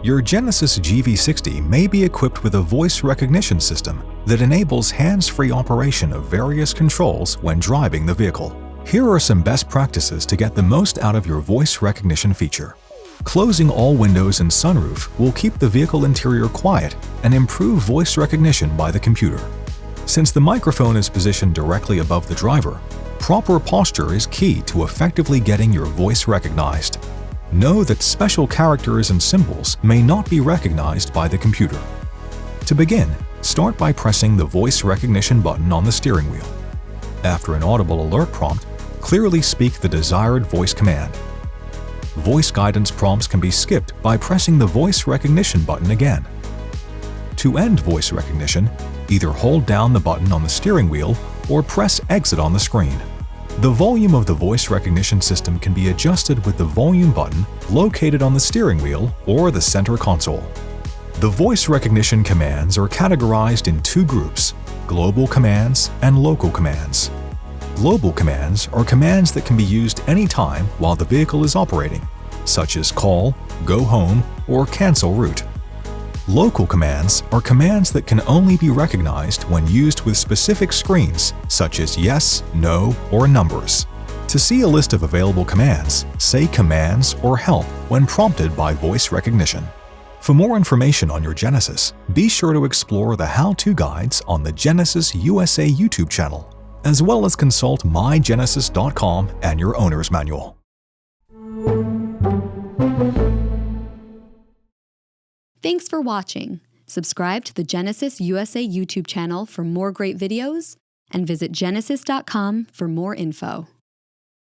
Your Genesis GV60 may be equipped with a voice recognition system that enables hands-free operation of various controls when driving the vehicle. Here are some best practices to get the most out of your voice recognition feature. Closing all windows and sunroof will keep the vehicle interior quiet and improve voice recognition by the computer. Since the microphone is positioned directly above the driver, proper posture is key to effectively getting your voice recognized. Know that special characters and symbols may not be recognized by the computer. To begin, start by pressing the voice recognition button on the steering wheel. After an audible alert prompt, clearly speak the desired voice command. Voice guidance prompts can be skipped by pressing the voice recognition button again. To end voice recognition, either hold down the button on the steering wheel or press exit on the screen. The volume of the voice recognition system can be adjusted with the volume button located on the steering wheel or the center console. The voice recognition commands are categorized in two groups: global commands and local commands. Global commands are commands that can be used anytime while the vehicle is operating, such as call, go home, or cancel route. Local commands are commands that can only be recognized when used with specific screens, such as yes, no, or numbers. To see a list of available commands, say commands or help when prompted by voice recognition. For more information on your Genesis, be sure to explore the how-to guides on the Genesis USA YouTube channel, as well as consult mygenesis.com and your owner's manual. Thanks for watching. Subscribe to the Genesis USA YouTube channel for more great videos and visit genesis.com for more info.